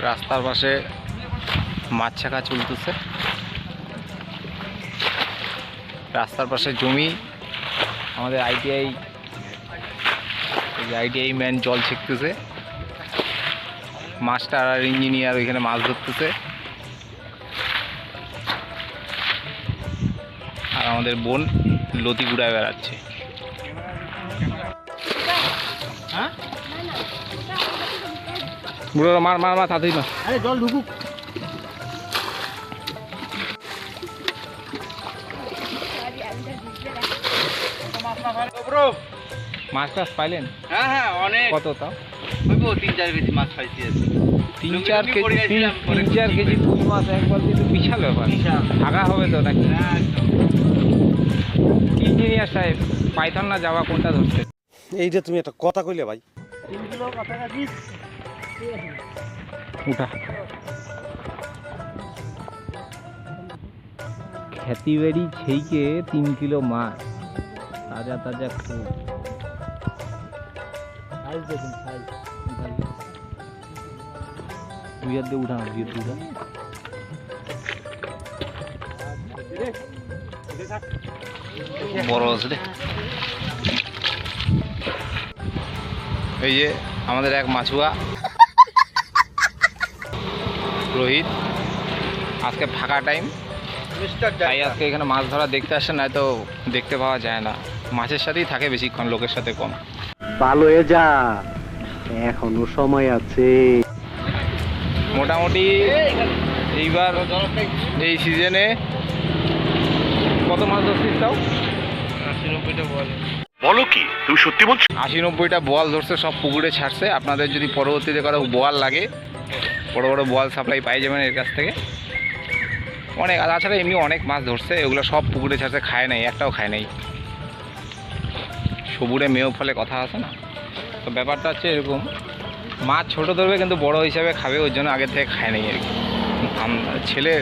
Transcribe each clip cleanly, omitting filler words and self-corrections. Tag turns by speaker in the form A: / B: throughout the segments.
A: রাস্তার পাশে মাছ ছাকা চলতেছে। রাস্তার পাশে জমি, আমাদের আইটিআই ম্যান জল ছেঁকতেছে, মাস্টার আর ইঞ্জিনিয়ার ওইখানে মাছ ধরতেছে, আর আমাদের বোন লতি গুড়ায় বেড়াচ্ছে। হ্যাঁ বুড়ো মার মার মার তাড়াতাড়ি মার।
B: আরে জল ঢুকুক।
A: মাছ টাছ পাইলেন?
B: হ্যাঁ হ্যাঁ অনেক।
A: কত তাও?
B: 3-4 কেজি মাছ পাইছি।
A: 3-4 কেজি পুঁই মাছ একবার কিন্তু বিশাল ব্যাপার। ভাগা হবে তো নাকি? ইঞ্জিনিয়ার সাহেব, পাইথন না যাওয়া কোনটা ধরছে?
C: এইটা তুমি একটা কথা কইলে ভাই।
B: 3 কিলো কাছাকাছি
A: উঠা খ্যাতিবাড়ি ছেইকে 3 কিলো মাছ, তাজা তাজা খুব।
B: সাইজ দেখুন, সাইজ
A: বিয়ের দিয়ে উঠা, বিয়ের দিয়ে উঠা। বড় আছে রে। এই যে আমাদের এক মাছুয়া রোহিত, আজকে ফাঁকা টাইম, তাই আজকে এখানে মাছ ধরা দেখতে আসে, না তো দেখতে পাওয়া যায় না। মাছের সাথেই থাকে বেশিক্ষণ, লোকের সাথে কম।
C: ভালো হয়ে যা, এখনো সময় আছে।
A: মোটামুটি এইবার এই সিজনে কত মাছ ধরছিস তাও?
B: 80-90টা বলে।
C: বলো কি তুমি সত্যি বলছো?
A: 80-90টা বোয়াল ধরছে, সব পুকুরে ছাড়ছে। আপনাদের যদি পরবর্তীতে কারো বোয়াল লাগে, বড় বড় বোয়াল সাপ্লাই পাই যাবেন এর কাছ থেকে অনেক। আর তাছাড়া এমনি অনেক মাছ ধরছে, এগুলো সব পুকুরে ছাড়ছে, খায় নাই, একটাও খায় নাই। সবুরে মেয়েও ফলে কথা আছে না, তো ব্যাপারটা হচ্ছে এরকম, মাছ ছোট ধরবে কিন্তু বড় হিসাবে খাবে, ওই জন্য আগের থেকে খায় নাই আর কি। ছেলে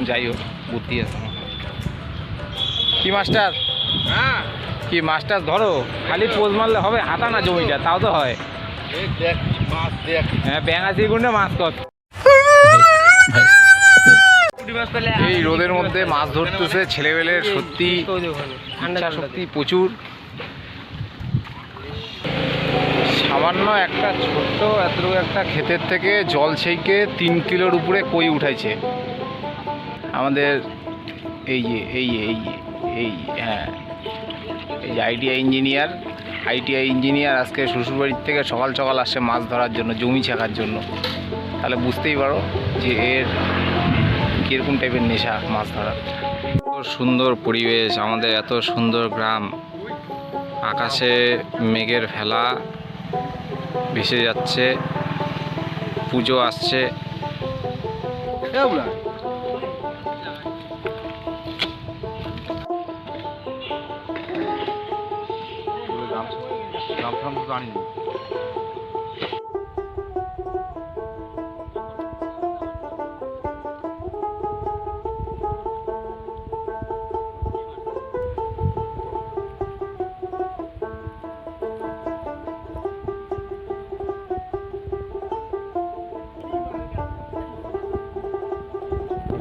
A: যাই হোক, বুদ্ধি আছে আমার। কি মাস্টার?
B: হ্যাঁ
A: কি মাছটা ধরো, খালি পোজ মারলে হবে? হাতা না জমিটা, তাও তো হয়।
B: দেখ মাছ দেখ।
A: হ্যাঁ ব্যাঙাচি গুন্ডে মাছ কত। এই রোদের মধ্যে মাছ ধরতেছে ছেলেবেলের, সত্যি ইচ্ছা শক্তি প্রচুর। সামান্য একটা ছোট্ট এতটুকু একটা ক্ষেতের থেকে জল ছেঁকে 3 কিলোর উপরে কই উঠাইছে আমাদের এই যে হ্যাঁ এই যে আইটিআই ইঞ্জিনিয়ার আজকে শ্বশুরবাড়ির থেকে সকাল সকাল আসছে মাছ ধরার জন্য, জমি ছেঁকার জন্য। তাহলে বুঝতেই পারো যে এর কীরকম টাইপের নেশা মাছ ধরার। এত সুন্দর পরিবেশ, আমাদের এত সুন্দর গ্রাম, আকাশে মেঘের ভেলা ভেসে যাচ্ছে, পুজো আসছে।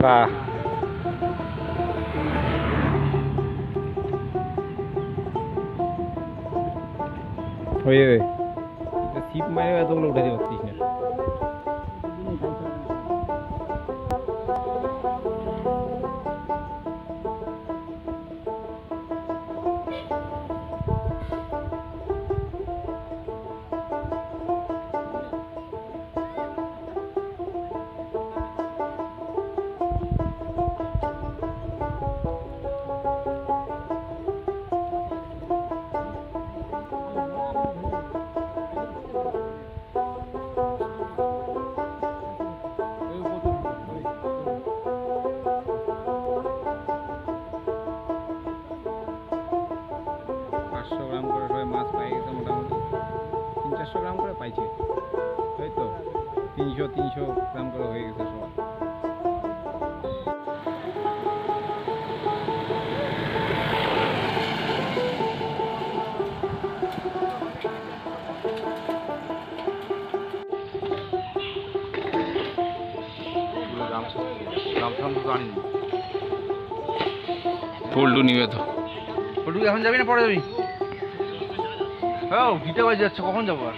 A: বাহ, হয়ে যাবে। ছিপ মারে এতগুলো উঠে যাবে পারছিস না। মাছ পাই গেছে মোটামুটি 300-400 গ্রাম করে পাইছে, তাই তো 300 গ্রাম করে হয়ে গেছে সব।
B: রামসাম তো আনি
A: পল্টু নিবে তো।
B: ওটুকু এখন যাবি না পরে যাবি? হ্যাঁ গিটা বাজে যাচ্ছে, কখন যাবো আর?